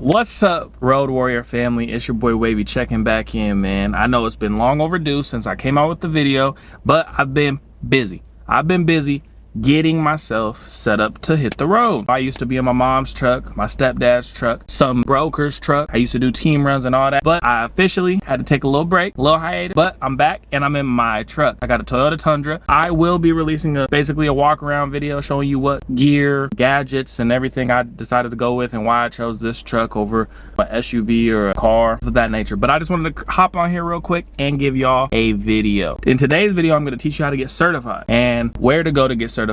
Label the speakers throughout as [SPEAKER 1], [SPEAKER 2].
[SPEAKER 1] What's up, Road Warrior family? It's your boy Wavy checking back in, man. I know it's been long overdue since I came out with the video, but I've been busy. Getting myself set up to hit the road. I used to be in my mom's truck, my stepdad's truck, some broker's truck. I used to do team runs and all that, but I officially had to take a little break, a little hiatus, but I'm back and I'm in my truck. I got a Toyota Tundra. I will be releasing basically a walk around video showing you what gear, gadgets, and everything I decided to go with and why I chose this truck over an SUV or a car of that nature. But I just wanted to hop on here real quick and give y'all a video. In today's video, I'm going to teach you how to get certified and where to go to get certified.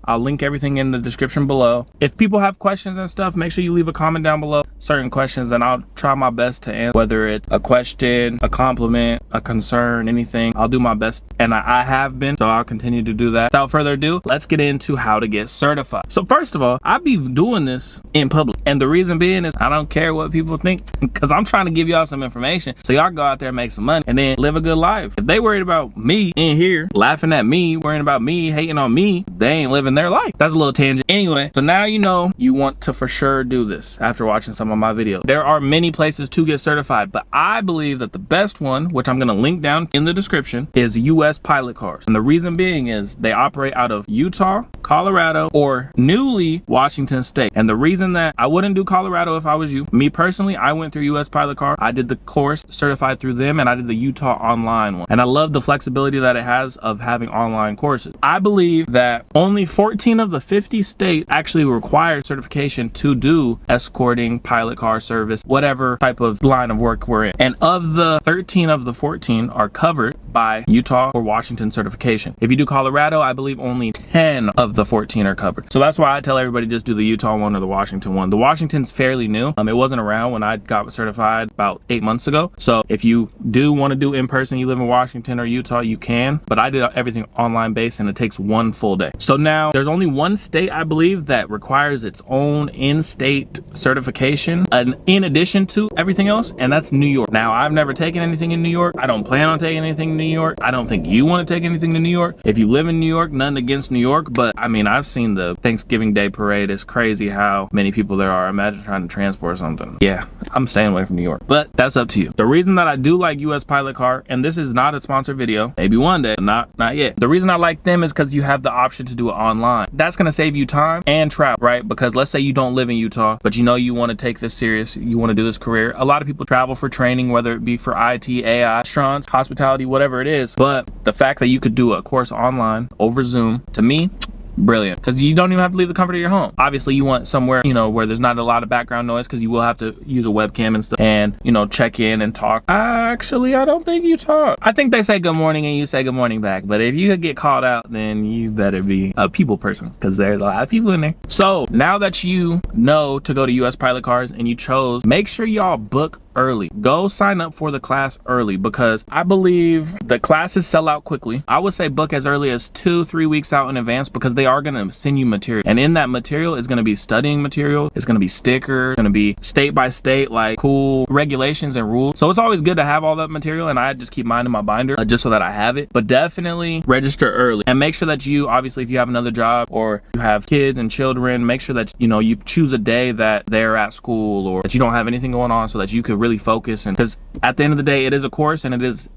[SPEAKER 1] I'll link everything in the description below. If people have questions and stuff, make sure you leave a comment down below. Certain questions, and I'll try my best to answer, whether it's a question, a compliment, a concern, anything. I'll do my best, and I have been, so I'll continue to do that. Without further ado, let's get into how to get certified. So first of all, I be doing this in public, and the reason being is I don't care what people think, because I'm trying to give y'all some information so y'all go out there and make some money and then live a good life. If they worried about me in here laughing at me, worrying about me, hating on me, they ain't living their life. That's a little tangent. Anyway, so now you know you want to for sure do this after watching some of my videos. There are many places to get certified, but I believe that the best one, which I'm going to link down in the description, is US Pilot Cars. And the reason being is they operate out of Utah, Colorado, or newly Washington State. And the reason that I wouldn't do Colorado if I was you, me personally, I went through US Pilot Car. I did the course certified through them, and I did the Utah online one. And I love the flexibility that it has of having online courses. I believe that only 14 of the 50 states actually require certification to do escorting, pilot car service, whatever type of line of work we're in. And of the 13 of the 14 are covered by Utah or Washington certification. If you do Colorado, I believe only 10 of the 14 are covered. So that's why I tell everybody just do the Utah one or the Washington one. The Washington's fairly new. It wasn't around when I got certified about 8 months ago. So if you do want to do in person, you live in Washington or Utah, you can, but I did everything online based and it takes one full day. So now there's only one state I believe that requires its own in-state certification and in addition to everything else, and that's New York. Now I've never taken anything in New York. I don't plan on taking anything in New York. I don't think you want to take anything to New York. If you live in New York, nothing against New York, but I mean, I've seen the Thanksgiving Day parade. It's crazy how many people there are. Imagine trying to transport something. Yeah, I'm staying away from New York, but that's up to you. The reason that I do like US Pilot Car, and this is not a sponsored video, maybe one day, not yet. The reason I like them is because you have the option to do it online. That's going to save you time and travel, right? Because let's say you don't live in Utah, but you know you want to take this serious, you want to do this career. A lot of people travel for training, whether it be for IT, AI, restaurants, hospitality, whatever it is. But the fact that you could do a course online over Zoom, to me, brilliant, because you don't even have to leave the comfort of your home. Obviously you want somewhere, you know, where there's not a lot of background noise, because you will have to use a webcam and stuff and, you know, check in and talk. Actually, I don't think you talk. I think they say good morning and you say good morning back, but if you get called out, then you better be a people person, because there's a lot of people in there. So now that you know to go to US Pilot Cars and you chose, make sure y'all book early. Go sign up for the class early, because I believe the classes sell out quickly. I would say book as early as 2-3 weeks out in advance, because they are going to send you material, and in that material is going to be studying material, it's going to be stickers, going to be state by state like cool regulations and rules. So it's always good to have all that material, and I just keep mine in my binder just so that I have it. But definitely register early and make sure that you, obviously if you have another job or you have kids and children, make sure that you know you choose a day that they're at school or that you don't have anything going on, so that you could really focus. And because at the end of the day, it is a course and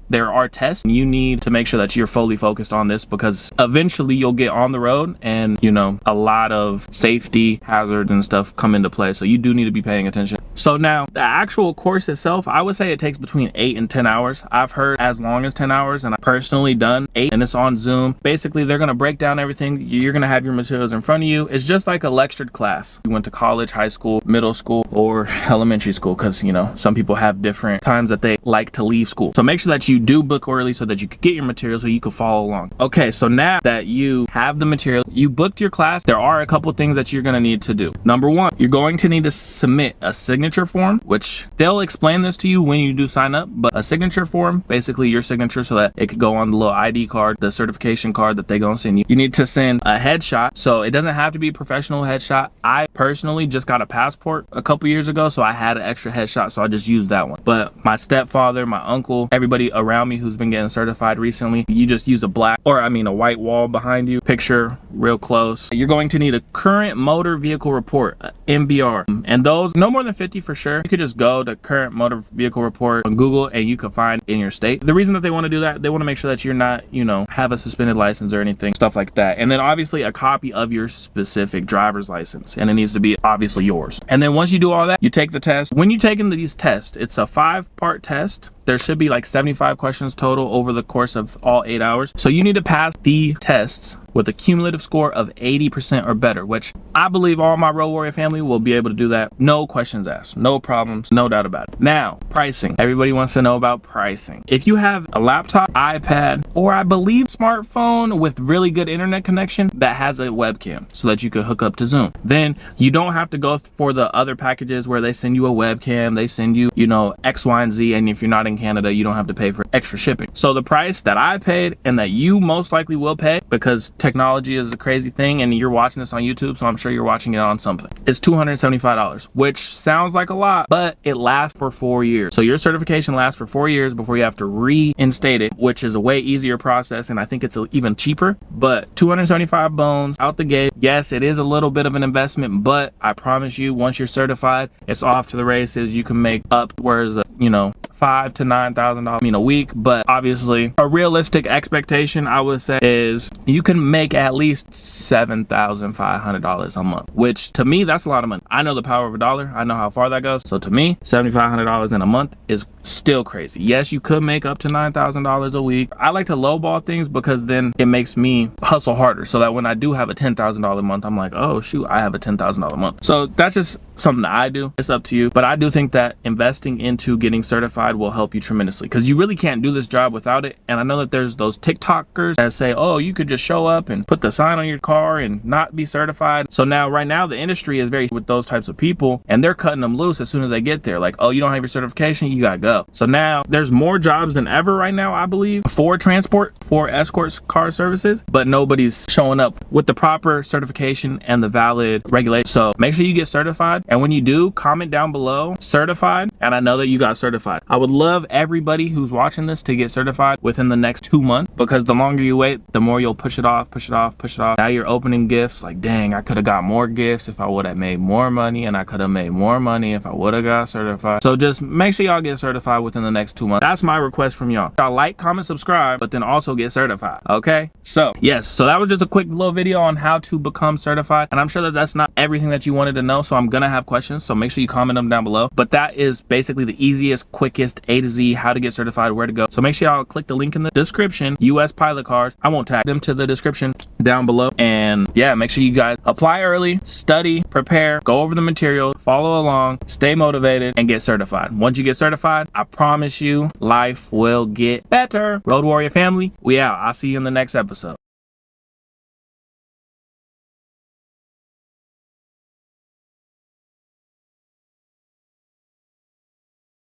[SPEAKER 1] there are tests, and you need to make sure that you're fully focused on this, because eventually you'll get on the road and you know a lot of safety hazards and stuff come into play, so you do need to be paying attention. So now the actual course itself, I would say it takes between 8 and 10 hours. I've heard as long as 10 hours, and I've personally done 8, and it's on Zoom. Basically they're going to break down everything. You're going to have your materials in front of you. It's just like a lectured class. You went to college, high school, middle school, or elementary school, because you know some people have different times that they like to leave school. So make sure that you do book early so that you could get your material so you could follow along. Okay, so now that you have the material, you booked your class, there are a couple things that you're going to need to do. Number one, you're going to need to submit a signature form, which they'll explain this to you when you do sign up, but a signature form, basically your signature, so that it could go on the little ID card, the certification card that they're going to send you. You need to send a headshot, so it doesn't have to be a professional headshot. I personally just got a passport a couple years ago, so I had an extra headshot, so I just just use that one. But my stepfather, my uncle, everybody around me who's been getting certified recently, you just use a white wall behind you, picture real close. You're going to need a current motor vehicle report, MVR, and those no more than 50 for sure. You could just go to current motor vehicle report on Google and you can find in your state. The reason that they want to do that, they want to make sure that you're not, have a suspended license or anything, stuff like that. And then obviously a copy of your specific driver's license, and it needs to be obviously yours. And then once you do all that, you take the test. When you're taking these tests, it's a 5-part test. There should be like 75 questions total over the course of all 8 hours. So you need to pass the tests with a cumulative score of 80% or better, which I believe all my Road Warrior family will be able to do that. No questions asked, no problems, no doubt about it. Now, pricing. Everybody wants to know about pricing. If you have a laptop, iPad, or I believe smartphone with really good internet connection that has a webcam so that you could hook up to Zoom, then you don't have to go for the other packages where they send you a webcam, they send you, X, Y, and Z, and if you're not in Canada, you don't have to pay for extra shipping. So the price that I paid and that you most likely will pay, because technology is a crazy thing and you're watching this on YouTube, so I'm sure you're watching it on something, it's $275, which sounds like a lot, but it lasts for 4 years. So your certification lasts for 4 years before you have to reinstate it, which is a way easier process, and I think it's even cheaper. But 275 bones out the gate. Yes, it is a little bit of an investment, but I promise you, once you're certified, it's off to the races. You can make upwards of, $5,000 to $9,000 a week. But obviously a realistic expectation, I would say, is you can make at least $7,500 a month, which to me, that's a lot of money. I know the power of a dollar. I know how far that goes. So to me, $7,500 in a month is still crazy. Yes, you could make up to $9,000 a week. I like to lowball things because then it makes me hustle harder, so that when I do have a $10,000 month, I'm like, oh shoot, I have a $10,000 month. So that's just something that I do. It's up to you. But I do think that investing into getting certified will help you tremendously, because you really can't do this job without it. And I know that there's those TikTokers that say, oh, you could just show up and put the sign on your car and not be certified. So now, right now, the industry is very with those types of people, and they're cutting them loose as soon as they get there. Like, oh, you don't have your certification, you gotta go. So now there's more jobs than ever right now, I believe, for transport, for escort car services, but nobody's showing up with the proper certification and the valid regulation. So make sure you get certified. And when you do, comment down below certified, and I know that you got certified. I would love everybody who's watching this to get certified within the next 2 months, because the longer you wait, the more you'll push it off. Now you're opening gifts like, dang, I could have got more gifts if I would have made more money, and I could have made more money if I would have got certified. So just make sure y'all get certified within the next 2 months. That's my request from y'all. Y'all like, comment, subscribe, but then also get certified. Okay? So yes, so that was just a quick little video on how to become certified, and I'm sure that that's not everything that you wanted to know, so I'm gonna have questions, so make sure you comment them down below. But that is basically the easiest, quickest A to Z, how to get certified, where to go. So make sure y'all click the link in the description, US pilot cars. I won't tag them to the description down below. And yeah, make sure you guys apply early, study, prepare, go over the material, follow along, stay motivated, and get certified. Once you get certified, I promise you, life will get better. Road Warrior family, we out. I'll see you in the next episode.